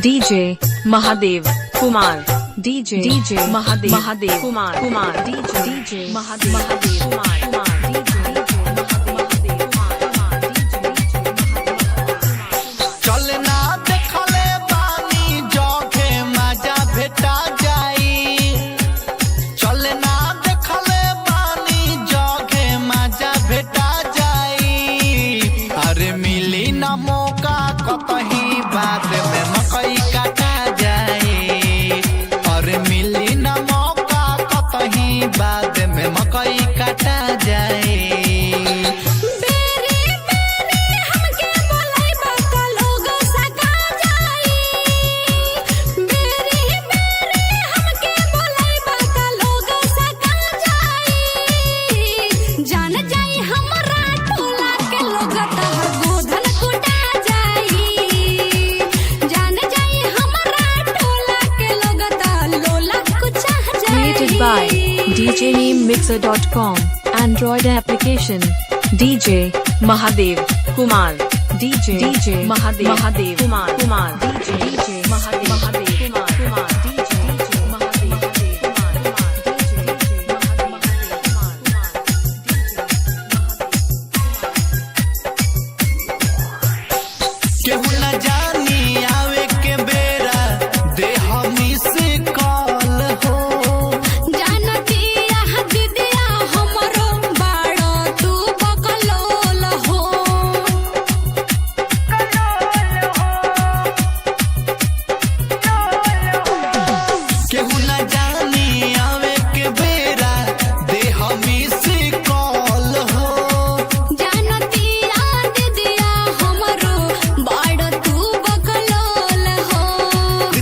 DJ Mahadev Kumar DJ Mahadev Kumar DJ Mahadev Kumar चलना देखले बानी जोखे मजा भेटा जाई चलना देखले बानी जोखे मजा भेटा जाई अरे मिली ना मौका कतही बाद में मकई काटा जाई अरे मिली ना मौका कतही बाद में मकई काटा जाई by DJNameMixer.com Android application DJ Mahadev Kumar DJ Mahadev Kumar DJ Mahadev Kumar केहू न जानी आवे के बेरा दे हमी से कॉल हो केहू न जानी आवे के बेरा दे हमी से कॉल हो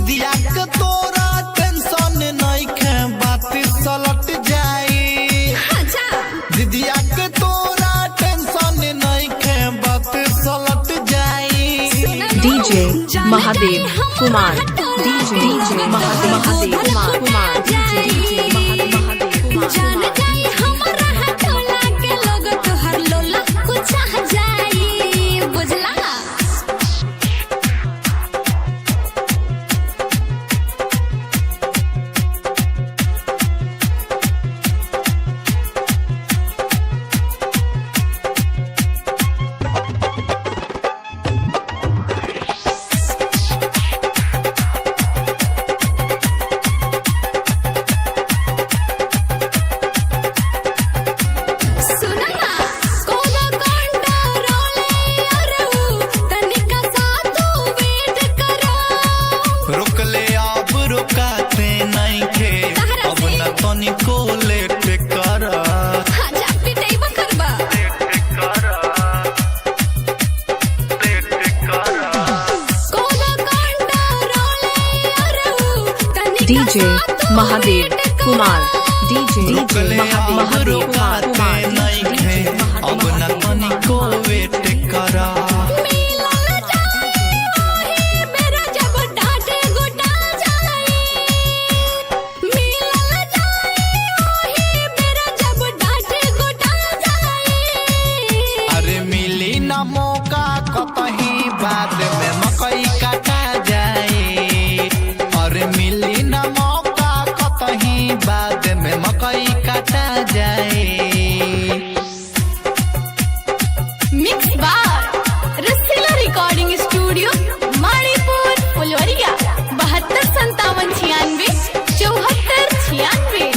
दिया के तोरा टेंशन नहीं खे बात सलट जाई दिदिया के तोरा टेंशन नहीं खे बात सलट जाई DJ Mahadev Kumar DJ Mahadev Kumar DJ Mahadev Kumar रुकले अब रुकाते नहीं खे अब न तनिको लेट कर DJ Mahadev Kumar DJ रुकले अब रुकाते नहीं खे अब न तनिको वेट कर अरे मिली ना मौका कतही बाद में मकई काटा जाए अरे मिली ना मौका कतही बाद में मकई काटा जाए मिक्स बार रसीला रिकॉर्डिंग स्टूडियो मारीपुर फुलवरिया 725796 7496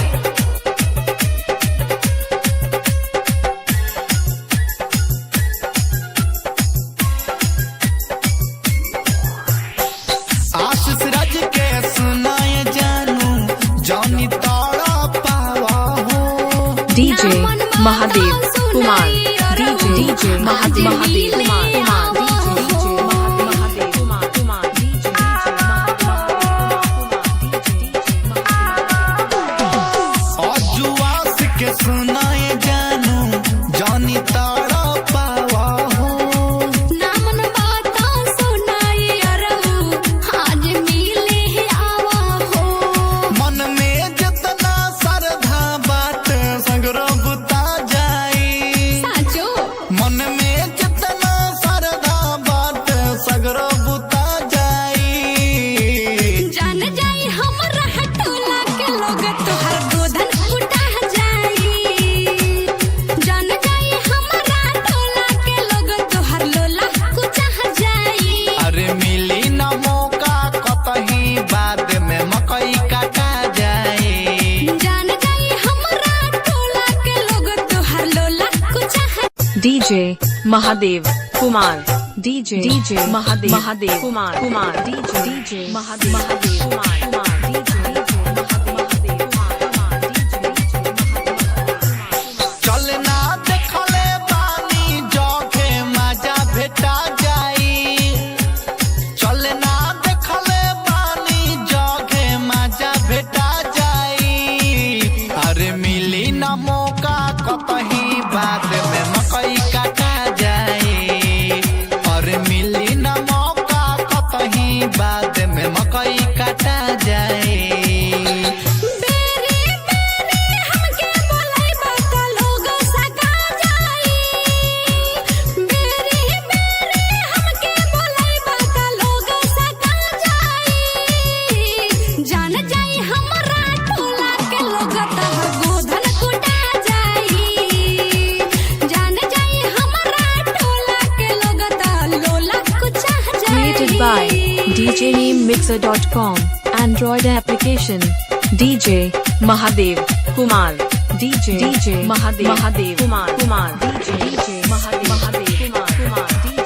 आशीष राज के सुनाए जानू जानी तारा पावा हो DJ Mahadev Kumar DJ Mahadev Kumar अजुआस के सुनाए जानू जानी तारा पावा हो नामन बाता सुनाई अरहु आज मिले आवा हो मन में जितना श्रद्धा बात सगरो बुता जाई साचो मन में जितना DJ Mahadev Kumar DJ Mahadev Kumar DJ Mahadev Kumar चल ना देखले बानी जोखे मजा भेटा जाई चल ना देखले बानी जोखे मजा भेटा जाई अरे मिली ना मौका कतही बाद में मकई काटा जाई अरे मिली ना मौका कतही बाद में मकई काटा जाई Created by DJNameMixer.com Android application DJ Mahadev Kumar DJ Mahadev Kumar DJ Mahadev Kumar DJ